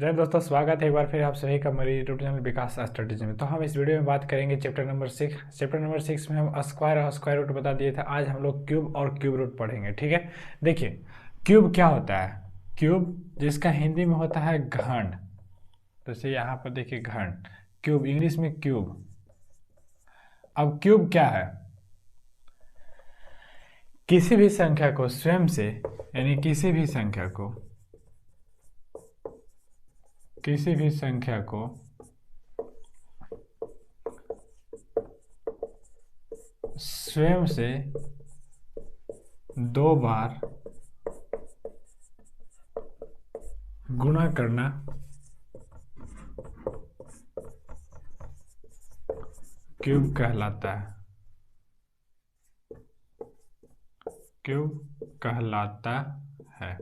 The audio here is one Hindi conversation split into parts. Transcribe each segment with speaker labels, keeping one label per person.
Speaker 1: जय दोस्तों, स्वागत है एक बार फिर आप सभी का मेरे यूट्यूब चैनल विकास स्ट्रेटेजी में। तो हम इस वीडियो में बात करेंगे चैप्टर नंबर 6 में हम स्क्वायर और स्क्वायर रूट बता दिए थे। आज हम लोग क्यूब और क्यूब रूट पढ़ेंगे। ठीक है, देखिए क्यूब क्या होता है। क्यूब जिसका हिंदी में होता है घन, जैसे यहाँ पर देखिए घन, क्यूब इंग्लिश में क्यूब। अब क्यूब क्या है? किसी भी संख्या को स्वयं से, यानी किसी भी संख्या को स्वयं से दो बार गुणा करना क्यूब कहलाता है।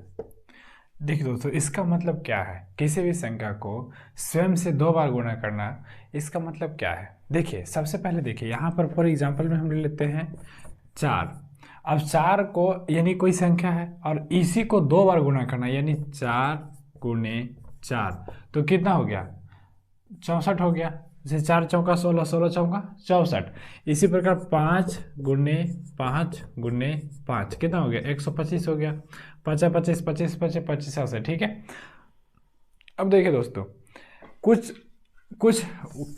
Speaker 1: देखिए दोस्तों, इसका मतलब क्या है? किसी भी संख्या को स्वयं से दो बार गुणा करना, इसका मतलब क्या है? देखिए सबसे पहले देखिए यहाँ पर फॉर एग्जांपल में हम ले लेते हैं 4। अब 4 को यानी कोई संख्या है और इसी को दो बार गुणा करना, यानी 4 गुणे 4, तो कितना हो गया? 64 हो गया। जैसे 4 चौका 16, 16 चौका 64। इसी प्रकार 5 गुणे 5 कितना हो गया? 125 हो गया। 5 25 25 25 25 से, ठीक है। अब देखिए दोस्तों, कुछ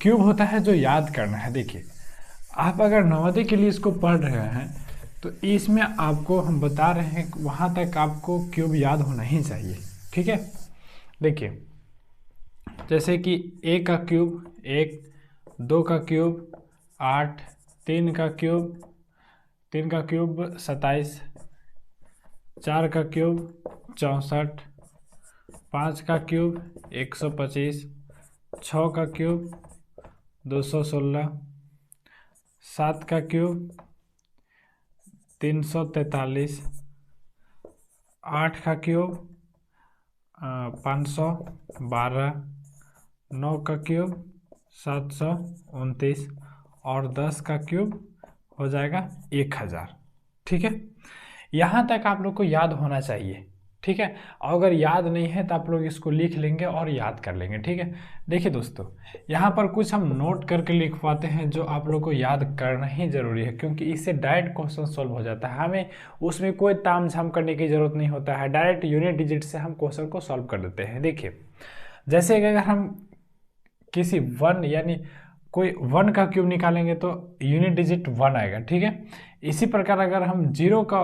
Speaker 1: क्यूब होता है जो याद करना है। देखिए आप अगर नवोदय के लिए इसको पढ़ रहे हैं तो इसमें आपको हम बता रहे हैं वहाँ तक आपको क्यूब याद होना ही चाहिए। ठीक है, देखिए जैसे कि 1 का क्यूब 1, 2 का क्यूब 8, 3 का क्यूब 27, 4 का क्यूब 64, 5 का क्यूब 125, 6 का क्यूब 216, 7 का क्यूब 343, 8 का क्यूब 512, 9 का क्यूब 729 और 10 का क्यूब हो जाएगा 1000। ठीक है, यहाँ तक आप लोग को याद होना चाहिए। ठीक है, अगर याद नहीं है तो आप लोग इसको लिख लेंगे और याद कर लेंगे। ठीक है, देखिए दोस्तों यहाँ पर कुछ हम नोट करके लिखवाते हैं जो आप लोग को याद करना ही जरूरी है, क्योंकि इससे डायरेक्ट क्वेश्चन सॉल्व हो जाता है। हमें उसमें कोई ताम झाम करने की जरूरत नहीं होता है, डायरेक्ट यूनिट डिजिट से हम क्वेश्चन को सॉल्व कर देते हैं। देखिए जैसे अगर हम किसी 1 यानी कोई 1 का क्यूब निकालेंगे तो यूनिट डिजिट 1 आएगा। ठीक है, इसी प्रकार अगर हम 0 का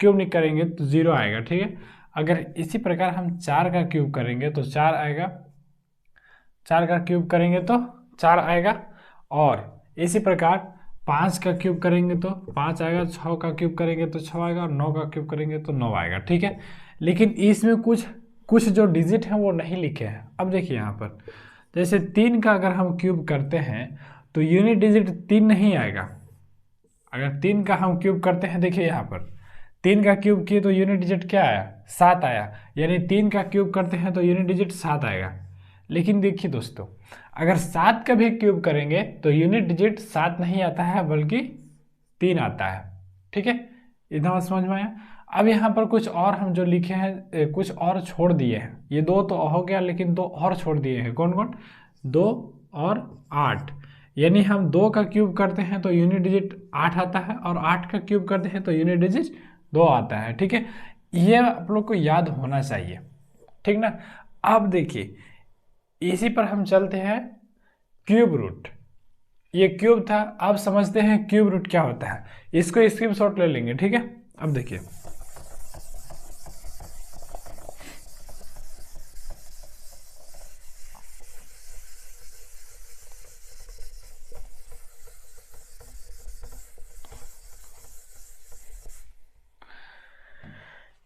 Speaker 1: क्यूब करेंगे तो 0 आएगा। ठीक है, अगर इसी प्रकार हम 4 का क्यूब करेंगे तो 4 आएगा, 4 का क्यूब करेंगे तो 4 आएगा, और इसी प्रकार 5 का क्यूब करेंगे तो 5 आएगा, 6 का क्यूब करेंगे तो 6 आएगा, और 9 का क्यूब करेंगे तो 9 आएगा। ठीक है, लेकिन इसमें कुछ जो डिजिट हैं वो नहीं लिखे हैं। अब देखिए यहाँ पर जैसे 3 का अगर हम क्यूब करते हैं तो यूनिट डिजिट 3 नहीं आएगा। अगर 3 का हम क्यूब करते हैं, देखिए यहाँ पर 3 का क्यूब किए तो यूनिट डिजिट क्या आया? 7 आया, यानी 3 का क्यूब करते हैं तो यूनिट डिजिट 7 आएगा। लेकिन देखिए दोस्तों, अगर 7 का भी क्यूब करेंगे तो यूनिट डिजिट 7 नहीं आता है बल्कि 3 आता है। ठीक है, इतना समझ में आया। अब यहाँ पर कुछ और हम जो लिखे हैं कुछ और छोड़ दिए हैं। ये 2 तो हो गया, लेकिन 2 और छोड़ दिए हैं। कौन कौन? 2 और 8, यानी हम 2 का क्यूब करते हैं तो यूनिट डिजिट 8 आता है, और 8 का क्यूब करते हैं तो यूनिट डिजिट 2 आता है। ठीक है, ये आप लोग को याद होना चाहिए। ठीक ना। अब देखिए इसी पर हम चलते हैं क्यूब रूट। ये क्यूब था, अब समझते हैं क्यूब रूट क्या होता है। इसको स्क्रीनशॉट ले लेंगे। ठीक है, अब देखिए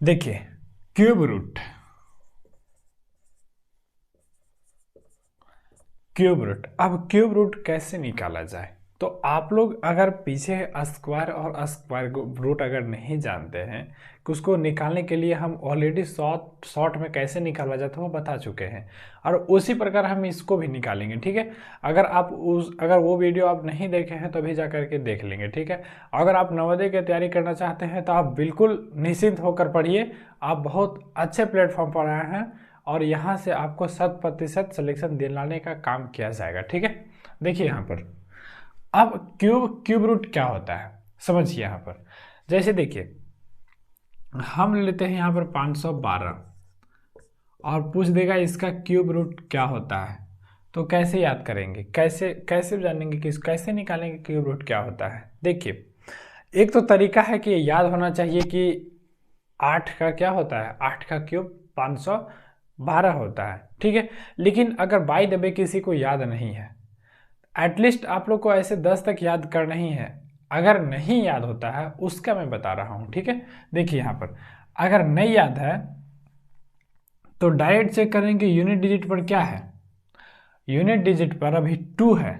Speaker 1: देखिए क्यूब रूट अब क्यूब रूट कैसे निकाला जाए? तो आप लोग अगर पीछे स्क्वायर और स्क्वायर रूट अगर नहीं जानते हैं कि उसको निकालने के लिए हम ऑलरेडी शॉर्ट में कैसे निकाला जाता है वो बता चुके हैं, और उसी प्रकार हम इसको भी निकालेंगे। ठीक है, अगर वो वीडियो आप नहीं देखे हैं तो अभी जा करके देख लेंगे। ठीक है, अगर आप नवोदय की तैयारी करना चाहते हैं तो आप बिल्कुल निश्चिंत होकर पढ़िए। आप बहुत अच्छे प्लेटफॉर्म पर आए हैं और यहाँ से आपको 100% सिलेक्शन दिलाने का काम किया जाएगा। ठीक है, देखिए यहाँ पर अब क्यूब रूट क्या होता है समझिए। यहाँ पर जैसे देखिए हम लेते हैं यहाँ पर 512 और पूछ देगा इसका क्यूब रूट क्या होता है, तो कैसे याद करेंगे, कैसे कैसे जानेंगे कि कैसे निकालेंगे क्यूब रूट क्या होता है। देखिए एक तो तरीका है कि याद होना चाहिए कि 8 का क्या होता है, 8 का क्यूब 512 होता है। ठीक है, लेकिन अगर बाय द वे किसी को याद नहीं है, एटलीस्ट आप लोग को ऐसे 10 तक याद करना ही है। अगर नहीं याद होता है उसका मैं बता रहा हूँ। ठीक है, देखिए यहाँ पर अगर नहीं याद है तो डायरेक्ट चेक करेंगे यूनिट डिजिट पर क्या है, यूनिट डिजिट पर अभी 2 है।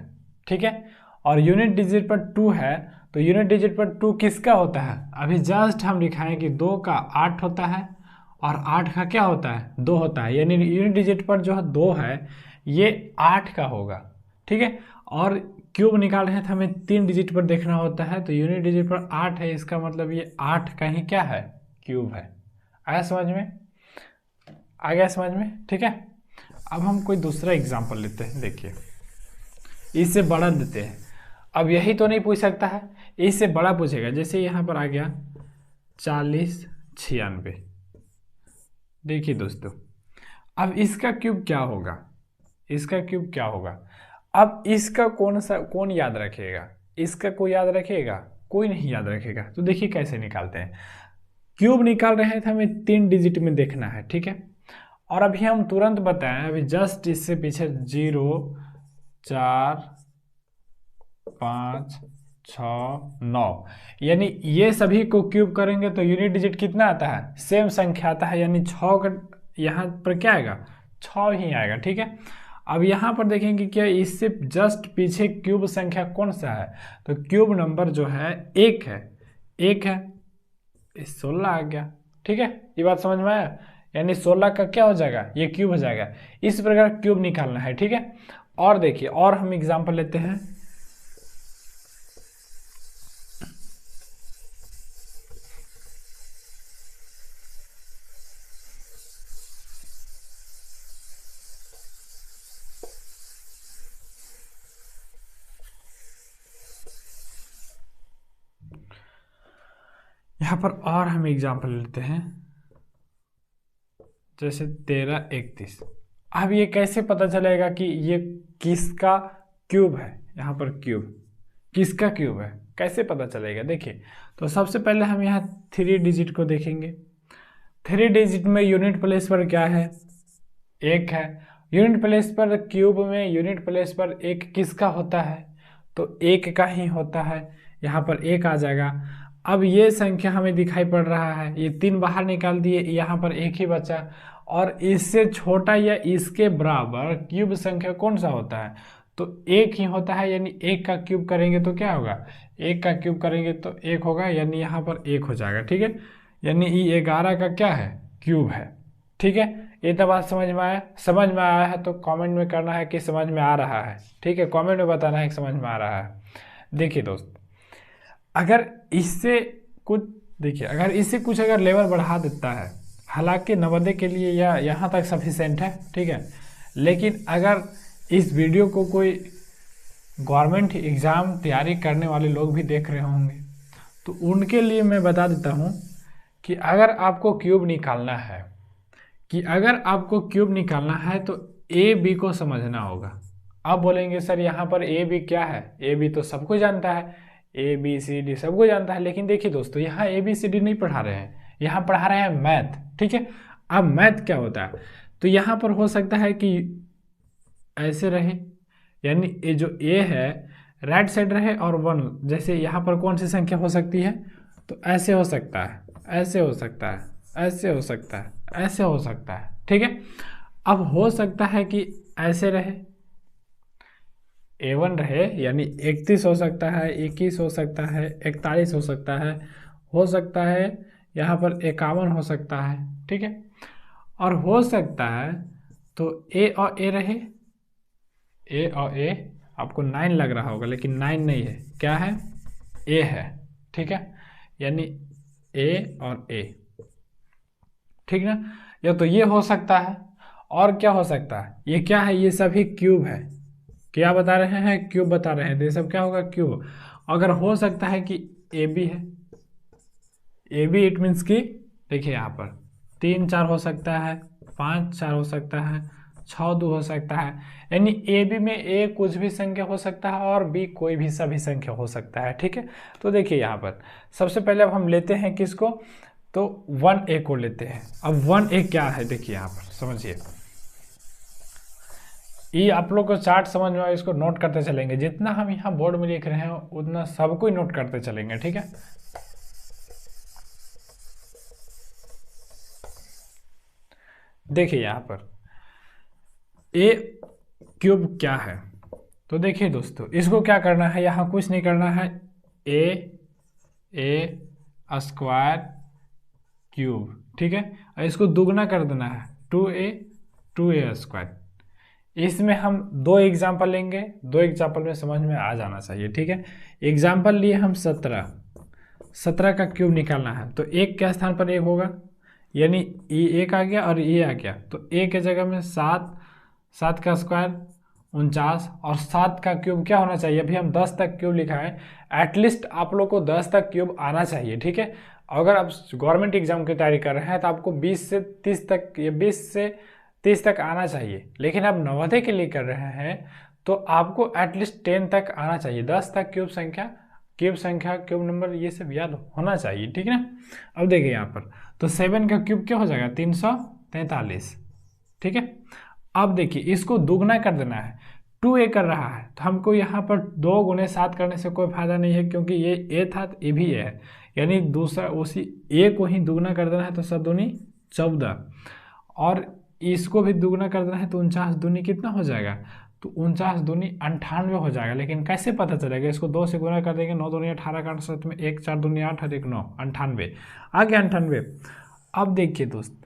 Speaker 1: ठीक है, और यूनिट डिजिट पर 2 है तो यूनिट डिजिट पर 2 किसका होता है, अभी जस्ट हम दिखाएं कि 2 का 8 होता है और 8 का क्या होता है, 2 होता है, यानी यूनिट डिजिट पर जो है 2 है ये 8 का होगा। ठीक है, और क्यूब निकाल रहे हैं तो हमें 3 डिजिट पर देखना होता है, तो यूनिट डिजिट पर 8 है, इसका मतलब ये 8 का ही क्या है, क्यूब है। आया समझ में, आ गया समझ में। ठीक है, अब हम कोई दूसरा एग्जाम्पल लेते हैं। देखिए इससे बड़ा देते हैं, अब यही तो नहीं पूछ सकता है, इससे बड़ा पूछेगा। जैसे यहाँ पर आ गया 4096। देखिए दोस्तों अब इसका क्यूब क्या होगा, इसका क्यूब क्या होगा। अब इसका कौन याद रखेगा, इसका कोई याद रखेगा, कोई नहीं याद रखेगा। तो देखिए कैसे निकालते हैं, क्यूब निकाल रहे हैं तो हमें 3 डिजिट में देखना है। ठीक है, और अभी हम तुरंत बताएं, अभी जस्ट इससे पीछे 0 4 5 6 9, यानी ये सभी को क्यूब करेंगे तो यूनिट डिजिट कितना आता है, सेम संख्या आता है, यानी 6 का यहाँ पर क्या आएगा, 6 ही आएगा। ठीक है, अब यहाँ पर देखेंगे क्या इससे जस्ट पीछे क्यूब संख्या कौन सा है, तो क्यूब नंबर जो है 1 है, 1 है, 16 आ गया। ठीक है, ये बात समझ में आया, यानी 16 का क्या हो जाएगा, ये क्यूब हो जाएगा। इस प्रकार क्यूब निकालना है। ठीक है, और देखिए और हम एग्जांपल लेते हैं। यहाँ पर और हम एग्जांपल लेते हैं, जैसे 1331। अब ये कैसे पता चलेगा कि ये किसका क्यूब है, यहाँ पर क्यूब किसका क्यूब है, कैसे पता चलेगा। देखिए तो सबसे पहले हम यहाँ 3 डिजिट को देखेंगे। 3 डिजिट में यूनिट प्लेस पर क्या है, 1 है। यूनिट प्लेस पर क्यूब में यूनिट प्लेस पर 1 किसका होता है, तो 1 का ही होता है, यहाँ पर 1 आ जाएगा। अब ये संख्या हमें दिखाई पड़ रहा है, ये 3 बाहर निकाल दिए, यहाँ पर 1 ही बचा, और इससे छोटा या इसके बराबर क्यूब संख्या कौन सा होता है, तो 1 ही होता है, यानी 1 का क्यूब करेंगे तो क्या होगा, 1 का क्यूब करेंगे तो 1 होगा, यानी यहाँ पर 1 हो जाएगा। ठीक है, यानी ये 11 का क्या है, क्यूब है। ठीक है, ये तो बात समझ में आया, समझ में आया है तो कमेंट में करना है कि समझ में आ रहा है। ठीक है, कमेंट में बताना है कि समझ में आ रहा है। देखिए दोस्त अगर इससे कुछ देखिए अगर इससे कुछ अगर लेवल बढ़ा देता है, हालांकि नवोदय के लिए या यहाँ तक सफिशेंट है। ठीक है, लेकिन अगर इस वीडियो को कोई गवर्नमेंट एग्ज़ाम तैयारी करने वाले लोग भी देख रहे होंगे तो उनके लिए मैं बता देता हूँ कि अगर आपको क्यूब निकालना है, तो ए बी को समझना होगा। आप बोलेंगे सर यहाँ पर ए बी क्या है, ए बी तो सबको जानता है, ए बी सी डी सबको जानता है, लेकिन देखिए दोस्तों यहाँ ए बी सी डी नहीं पढ़ा रहे हैं, यहाँ पढ़ा रहे हैं मैथ। ठीक है, अब मैथ क्या होता है, तो यहाँ पर हो सकता है कि ऐसे रहे, यानी ये जो ए है राइट साइड रहे और 1, जैसे यहाँ पर कौन सी संख्या हो सकती है, तो ऐसे हो सकता है, ऐसे हो सकता है, ऐसे हो सकता है, ऐसे हो सकता है। ठीक है, अब हो सकता है कि ऐसे रहे, A1 रहे, यानी 31 हो सकता है, 21 हो सकता है, 41 हो सकता है यहाँ पर 51 हो सकता है। ठीक है, और हो सकता है तो A और A रहे, A और A आपको 9 लग रहा होगा, लेकिन 9 नहीं है, क्या है, A है। ठीक है, यानी A और A। ठीक ना, या तो ये हो सकता है, और क्या हो सकता है, ये क्या है, ये सभी क्यूब है। क्या बता रहे हैं, क्यूब बता रहे हैं, तो ये सब क्या होगा, क्यूब। अगर हो सकता है कि ए बी है, ए बी इट मीन्स कि देखिए यहाँ पर 3 4 हो सकता है, 5 4 हो सकता है, 6 2 हो सकता है। यानी ए बी में ए कुछ भी संख्या हो सकता है और बी कोई भी सभी संख्या हो सकता है, ठीक है। तो देखिए यहाँ पर सबसे पहले अब हम लेते हैं किसको, तो 1a को लेते हैं। अब 1a क्या है, देखिए यहाँ पर समझिए, ये आप लोग को चार्ट समझ में आए, इसको नोट करते चलेंगे, जितना हम यहाँ बोर्ड में लिख रहे हैं उतना सबको ही नोट करते चलेंगे, ठीक है। देखिए यहाँ पर ए क्यूब क्या है, तो देखिए दोस्तों इसको क्या करना है, यहाँ कुछ नहीं करना है, ए स्क्वायर क्यूब, ठीक है। और इसको दुगना कर देना है, 2a स्क्वायर। इसमें हम 2 एग्जाम्पल लेंगे, 2 एग्जाम्पल में समझ में आ जाना चाहिए, ठीक है। एग्जाम्पल लिए हम 17 का क्यूब निकालना है, तो एक के स्थान पर एक होगा, यानी ये एक आ गया और ये आ गया, तो एक के जगह में 7 का स्क्वायर 49, और 7 का क्यूब क्या होना चाहिए, अभी हम 10 तक क्यूब लिखा है, एटलीस्ट आप लोग को 10 तक क्यूब आना चाहिए, ठीक है। अगर आप गवर्नमेंट एग्जाम की तैयारी कर रहे हैं तो आपको 20 से 30 तक, ये 20 से 30 तक आना चाहिए, लेकिन आप नवोदय के लिए कर रहे हैं तो आपको एटलीस्ट 10 तक आना चाहिए, 10 तक क्यूब संख्या क्यूब नंबर ये सब याद होना चाहिए, ठीक है ना। अब देखिए यहाँ पर तो 7 का क्यूब क्या हो जाएगा, 343, ठीक है। अब देखिए इसको दुगना कर देना है, 2a कर रहा है, तो हमको यहाँ पर 2 गुने 7 करने से कोई फायदा नहीं है, क्योंकि ये a था तो ये भी a है, यानी दूसरा उसी a को ही दुगना कर देना है, तो 7 दूनी 14, और इसको भी दुगना कर देना है, तो 49 दूनी कितना हो जाएगा, तो 49 दूनी 98 हो जाएगा। लेकिन कैसे पता चलेगा, इसको 2 से गुना कर देंगे, 9 दूनी 18 का 7 में 1 4 दूनी 8 और 1 9, 98 आ गया, 98। अब देखिए दोस्त,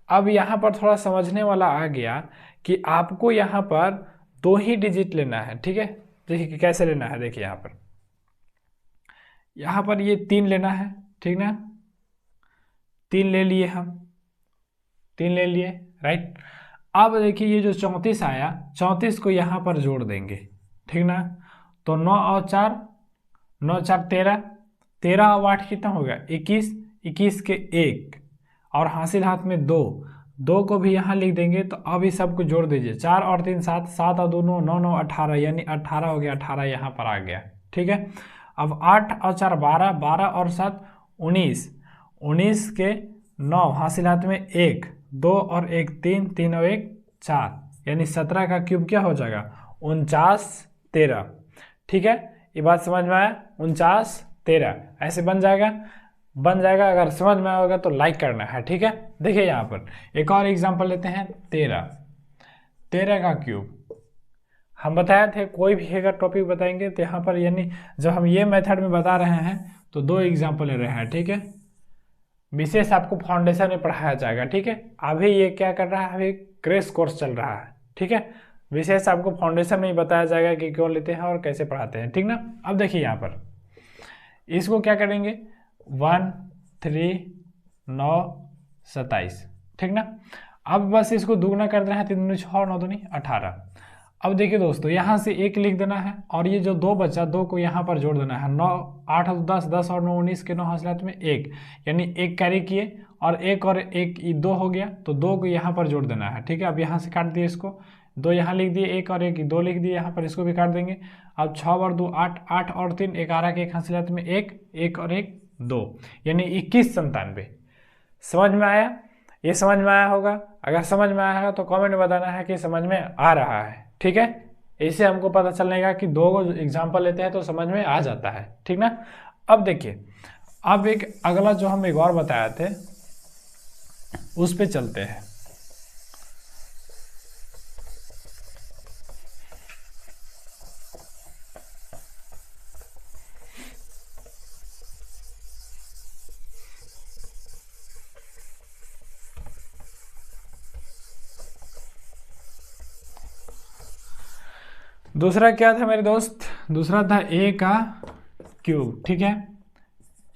Speaker 1: अब यहाँ पर थोड़ा समझने वाला आ गया कि आपको यहाँ पर 2 ही डिजिट लेना है, ठीक है। देखिए कैसे लेना है, देखिए यहाँ पर ये 3 लेना है, ठीक ना, 3 ले लिए हम, 3 ले लिए, राइट। अब देखिए ये जो 34 आया, 34 को यहाँ पर जोड़ देंगे, ठीक ना, तो 9 और 4 9 4 13, 13 और 8 कितना होगा, 21, 21 के 1 और हासिल हाथ में 2 को भी यहाँ लिख देंगे। तो अब इस सबको जोड़ दीजिए, 4 और 3 7, 7 और 2 9, 9 9 18, यानी 18 हो गया, 18 यहाँ पर आ गया, ठीक है। अब 8 और 4 12, 12 और 7 19, 19 के 9 हासिल हाथ में 1, 2 और 1 3, 3 और 1 4, यानी 17 का क्यूब क्या हो जाएगा, 49 13, ठीक है। ये बात समझ में आया, 49 13 ऐसे बन जाएगा। अगर समझ में आएगा तो लाइक करना है, ठीक है। देखिए यहाँ पर एक और एग्जांपल लेते हैं, 13 का क्यूब। हम बताए थे कोई भी अगर टॉपिक बताएंगे तो यहाँ पर, यानी जब हम ये मेथड में बता रहे हैं तो 2 एग्जांपल ले रहे हैं, ठीक है। विशेष आपको फाउंडेशन में पढ़ाया जाएगा, ठीक है। अभी ये क्या कर रहा है, अभी क्रैश कोर्स चल रहा है, ठीक है। विशेष आपको फाउंडेशन में ही बताया जाएगा कि क्यों लेते हैं और कैसे पढ़ाते हैं, ठीक ना। अब देखिए यहाँ पर इसको क्या करेंगे, 1 3 9 27, ठीक ना। अब बस इसको दुगना कर देना है, 3 दूनी 6 9 दूनी 18। अब देखिए दोस्तों यहाँ से 1 लिख देना है, और ये जो 2 बचा, 2 को यहाँ पर जोड़ देना है, 9 8 और 10, 10 और 9 19 के 9 हासिलात में 1, यानी 1 कैरी किए, और 1 और 1 2 हो गया, तो 2 को यहाँ पर जोड़ देना है, ठीक है। अब यहाँ से काट दिए इसको, 2 यहाँ लिख दिए, 1 और 1 2 लिख दिए यहाँ पर, इसको भी काट देंगे। अब 6 और 2 8, 8 और 3 11 के 1 हासिलात में 1, 1 और 1 2, यानी 21 97। समझ में आया, ये समझ में आया होगा। अगर समझ में आया है तो कमेंट में बताना है कि समझ में आ रहा है, ठीक है। इससे हमको पता चलेगा कि 2 एग्जाम्पल लेते हैं तो समझ में आ जाता है, ठीक ना। अब देखिए, अब एक अगला जो हम एक और बताए थे उस पे चलते हैं। दूसरा क्या था मेरे दोस्त, दूसरा था a का क्यूब, ठीक है।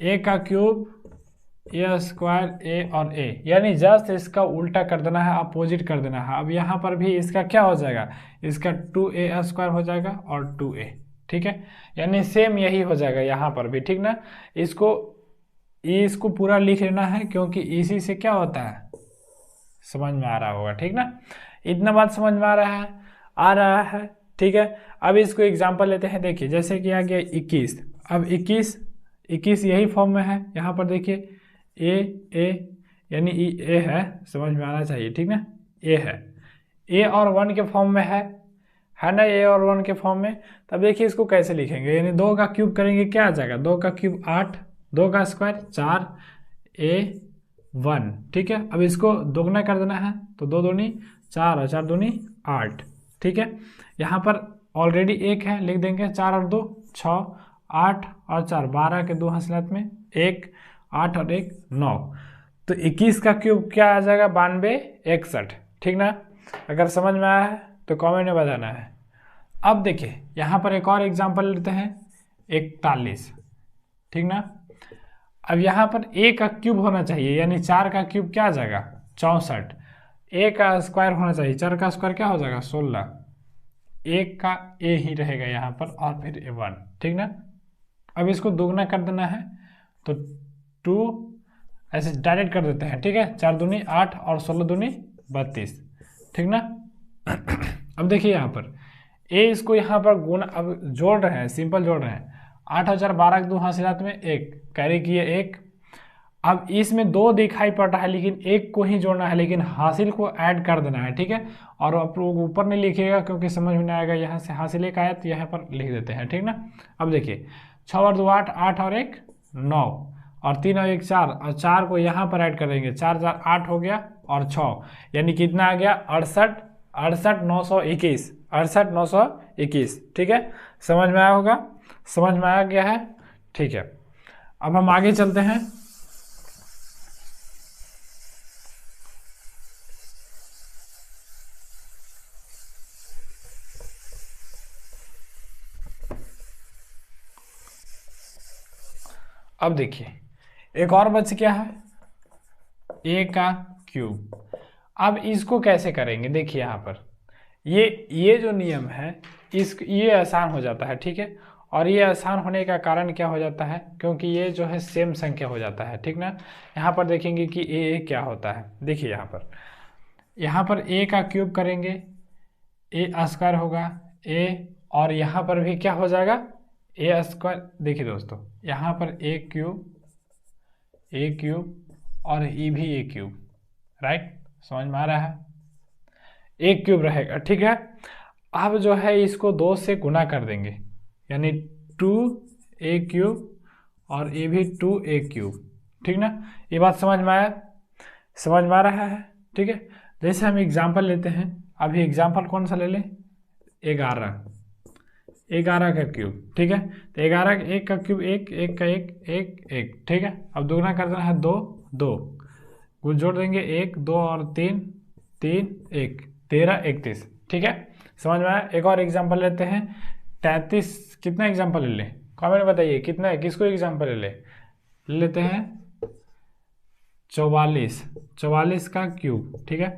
Speaker 1: a का क्यूब ए स्क्वायर ए और ए, यानी जस्ट इसका उल्टा कर देना है, अपोजिट कर देना है। अब यहाँ पर भी इसका क्या हो जाएगा, इसका 2a स्क्वायर हो जाएगा और 2a, ठीक है, यानी सेम यही हो जाएगा यहाँ पर भी, ठीक ना। इसको पूरा लिख लेना है क्योंकि इसी से क्या होता है, समझ में आ रहा होगा, ठीक ना। इतना बात समझ में आ रहा है, ठीक है। अब इसको एग्जांपल लेते हैं, देखिए जैसे कि आ गया 21। अब 21 यही फॉर्म में है, यहाँ पर देखिए ए यानी ए है, समझ में आना चाहिए, ठीक ना। ए है, ए और 1 के फॉर्म में है ना, ए और 1 के फॉर्म में। तब देखिए इसको कैसे लिखेंगे, यानी 2 का क्यूब करेंगे, क्या आ जाएगा, 2 का क्यूब 8, 2 का स्क्वायर 4, A1, ठीक है। अब इसको दोगुना कर देना है, तो 2 दूनी 4 और 4 दूनी 8, ठीक है। यहाँ पर ऑलरेडी 1 है, लिख देंगे 4 और 2 6, 8 और 4 12 के 2 हासिलात में 1, 8 और 1 9, तो 21 का क्यूब क्या आ जाएगा, 92 61, ठीक ना। अगर समझ में आया है तो कमेंट में बताना है। अब देखिए यहाँ पर एक और एग्जांपल लेते हैं, 41, ठीक ना। अब यहाँ पर a का क्यूब होना चाहिए, यानी 4 का क्यूब क्या आ जाएगा 64, a का स्क्वायर होना चाहिए, 4 का स्क्वायर क्या हो जाएगा 16, 1 का a ही रहेगा यहाँ पर और फिर a1, ठीक ना। अब इसको दोगुना कर देना है, तो 2 ऐसे डायरेक्ट कर देते हैं, ठीक है, 4 दूनी 8 और 16 दूनी 32, ठीक ना। अब देखिए यहाँ पर a इसको यहाँ पर गुना, अब जोड़ रहे हैं, सिंपल जोड़ रहे हैं, 8 और 4 12 के 2 हासिलात में 1, कैरी किए 1। अब इसमें 2 दिखाई पड़ रहा है लेकिन 1 को ही जोड़ना है, लेकिन हासिल को ऐड कर देना है, ठीक है। और आप लोग ऊपर नहीं लिखिएगा क्योंकि समझ में नहीं आएगा, यहाँ से हासिल एक आया तो यहाँ पर लिख देते हैं, ठीक ना। अब देखिए 6 और 2 8, 8 और 1 9 और 3 और 1 4, और 4 को यहाँ पर ऐड कर देंगे, 4 4 8 हो गया और 6, यानी कितना आ गया 68 921, 68 921, ठीक है। समझ में आया होगा, समझ में आ गया है, ठीक है। अब हम आगे चलते हैं। अब देखिए एक और बच गया है a का क्यूब। अब इसको कैसे करेंगे, देखिए यहाँ पर ये जो नियम है ये आसान हो जाता है, ठीक है। और ये आसान होने का कारण क्या हो जाता है, क्योंकि ये जो है सेम संख्या हो जाता है, ठीक ना। यहाँ पर देखेंगे कि a क्या होता है, देखिए यहाँ पर a का क्यूब करेंगे, a स्क्वायर होगा a, और यहाँ पर भी क्या हो जाएगा a स्क्वायर। देखिए दोस्तों यहाँ पर a क्यूब और ये भी a क्यूब, राइट, समझ में आ रहा है, एक क्यूब रहेगा, ठीक है। अब जो है इसको 2 से गुना कर देंगे, यानी 2a क्यूब और ये भी 2a क्यूब, ठीक ना। ये बात समझ में आ रहा है, ठीक है। जैसे हम एग्जांपल लेते हैं, अभी एग्जांपल कौन सा ले लें, 11 का क्यूब, ठीक है। तो 11 का 1 का क्यूब 1, 1 का 1 1 1, ठीक है। अब दोगुना कर देना है 2 2, कुछ जोड़ देंगे 1 2 और 3 3 1 13 31, ठीक है। समझ में आया। एक और एग्जांपल लेते हैं 33, कितना एग्जांपल ले लें, कमेंट में बताइए कितना है, किसको एग्जांपल ले लेते हैं 44 का क्यूब, ठीक है।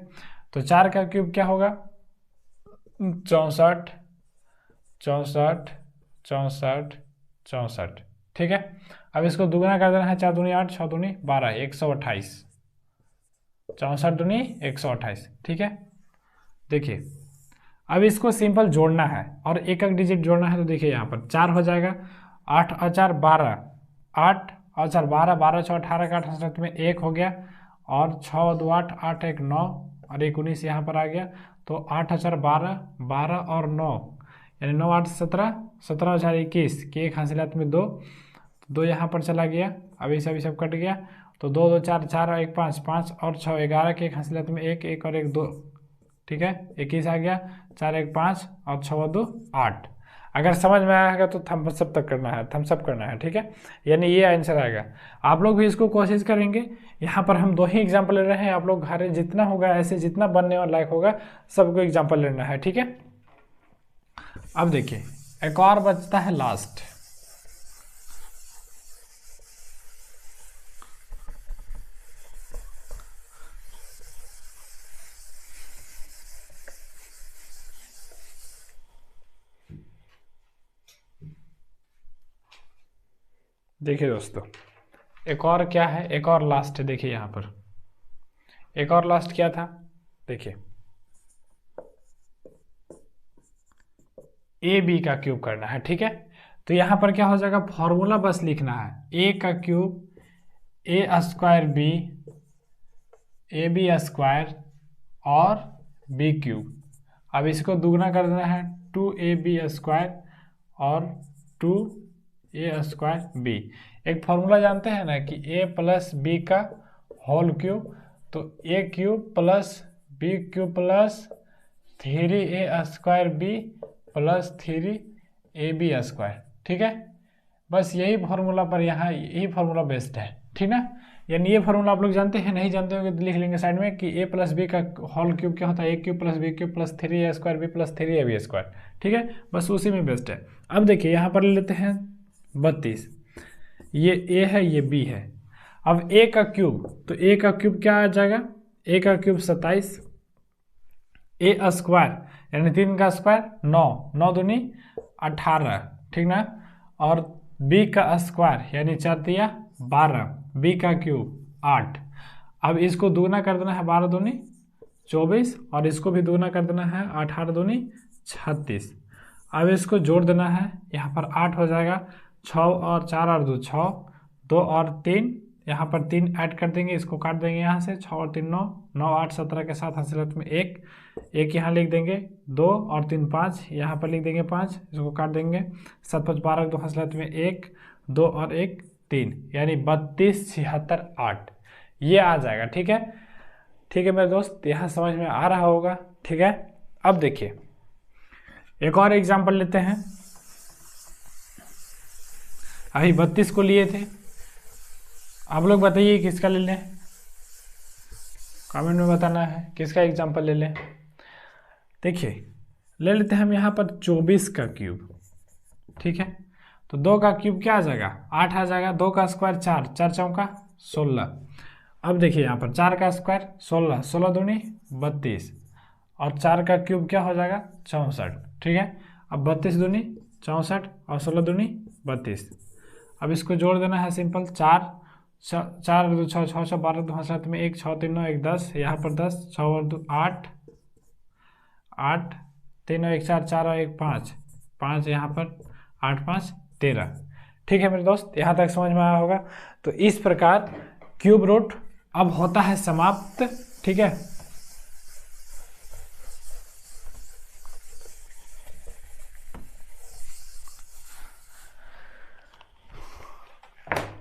Speaker 1: तो 4 का क्यूब क्या होगा 64 64 64 64, ठीक है। अब इसको दुगना कर देना है, 4 दूनी 8 6 दूनी 12 128, 64 दूनी 128, ठीक है। देखिए अब इसको सिंपल जोड़ना है और एक एक डिजिट जोड़ना है, तो देखिए यहाँ पर 4 हो जाएगा, 8 और 4 12, 8 और 4 12, 12 6 18 का 68 में 1 हो गया, और 6 और 2 8, 8 1 9 और 1 19 यहाँ पर आ गया, तो 8 और 4 12, 12 और 9 यानी 9 8 17, 17 और 4 21 के एक हासिलात में 2 यहाँ पर चला गया, अभी सब कट गया, तो 2 2 4 4 और 1 5 5 और 6 11 के एक हासिलात में 1 1 और 1 2, ठीक है, 21 आ गया, 4 1 5 और 6 2 8। अगर समझ में आएगा तो थम्स अप तक करना है, थम्स अप करना है, ठीक है, यानी ये आंसर आएगा। आप लोग भी इसको कोशिश करेंगे। यहाँ पर हम 2 ही एग्जाम्पल ले रहे हैं, आप लोग घर जितना होगा ऐसे जितना बनने और लायक होगा सबको एग्जाम्पल लेना है, ठीक है। अब देखिए एक और बचता है लास्ट, देखिए दोस्तों, एक और क्या है, एक और लास्ट है। देखिए यहाँ पर एक और लास्ट क्या था, देखिए ए बी का क्यूब करना है, ठीक है। तो यहाँ पर क्या हो जाएगा, फॉर्मूला बस लिखना है, ए का cube a square b, a b square और बी क्यूब। अब इसको दुगना कर देना है, 2ab² और 2a² बी। एक फॉर्मूला जानते हैं ना कि a प्लस बी का होल क्यूब, तो a cube plus b cube plus 3a² b plus 3ab², ठीक है। बस यही फार्मूला पर यहाँ यही फार्मूला बेस्ड है, ठीक ना। यानी ये फार्मूला आप लोग जानते हैं, नहीं जानते होंगे तो लिख लेंगे साइड में कि a प्लस बी का होल क्यूब क्या होता है, a cube plus b cube plus 3a² b plus 3ab², ठीक है। बस उसी में बेस्ट है। अब देखिए यहाँ पर ले लेते हैं 32, ये a है ये b है। अब a का क्यूब, तो a का क्यूब क्या आ जाएगा, a का क्यूब 27, a स्क्वायर यानी 3 का स्क्वायर 9, 9 दूनी 18, ठीक ना। और b का स्क्वायर यानी 4 तिया 12, b का क्यूब 8। अब इसको दूना कर देना है, 12 दूनी 24, और इसको भी दूना कर देना है, 18 दूनी 36। अब इसको जोड़ देना है, यहाँ पर 8 हो जाएगा, 6 और 4 और 2 6, 2 और 3, यहाँ पर 3 ऐड कर देंगे, इसको काट देंगे यहाँ से, 6 और 3 9, 9 8 17 के साथ हंसलत में 1, एक यहाँ लिख देंगे, 2 और 3 5, यहाँ पर लिख देंगे 5, इसको काट देंगे, 7 5 12 तो हंसलत में 1, 2 और 1 3, यानी 32 76 8 ये आ जाएगा, ठीक है। ठीक है मेरे दोस्त, यहाँ समझ में आ रहा होगा, ठीक है। अब देखिए एक और एग्जांपल लेते हैं। अभी 32 को लिए थे, आप लोग बताइए किसका ले लें, कमेंट में बताना है किसका एग्जांपल ले लें। देखिए ले लेते हैं हम यहाँ पर 24 का क्यूब, ठीक है। तो 2 का क्यूब क्या आ जाएगा, 8 आ जाएगा, 2 का स्क्वायर 4, 4 चौका 16। अब देखिए यहाँ पर 4 का स्क्वायर 16, 16 दूनी 32, और 4 का क्यूब क्या हो जाएगा 64, ठीक है। अब 32 दूनी 64 और 16 दूनी 32। अब इसको जोड़ देना है सिंपल, 4 4 2 6 6 6 12 2 7 में 1 6 3 9 1 10, यहाँ पर 10, 6 और 2 8 8 3 और 1 4 4 और 1 5 5, यहाँ पर 8 5 13, ठीक है मेरे दोस्त, यहाँ तक समझ में आया होगा। तो इस प्रकार क्यूब रूट अब होता है समाप्त, ठीक है।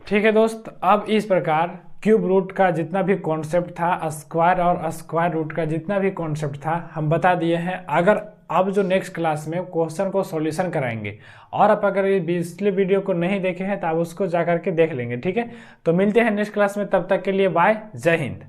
Speaker 1: ठीक है दोस्त, अब इस प्रकार क्यूब रूट का जितना भी कॉन्सेप्ट था, स्क्वायर और स्क्वायर रूट का जितना भी कॉन्सेप्ट था हम बता दिए हैं। अगर अब जो नेक्स्ट क्लास में क्वेश्चन को सॉल्यूशन कराएंगे, और आप अगर ये पिछले वीडियो को नहीं देखे हैं तो आप उसको जा करके देख लेंगे, ठीक है। तो मिलते हैं नेक्स्ट क्लास में, तब तक के लिए बाय, जय हिंद।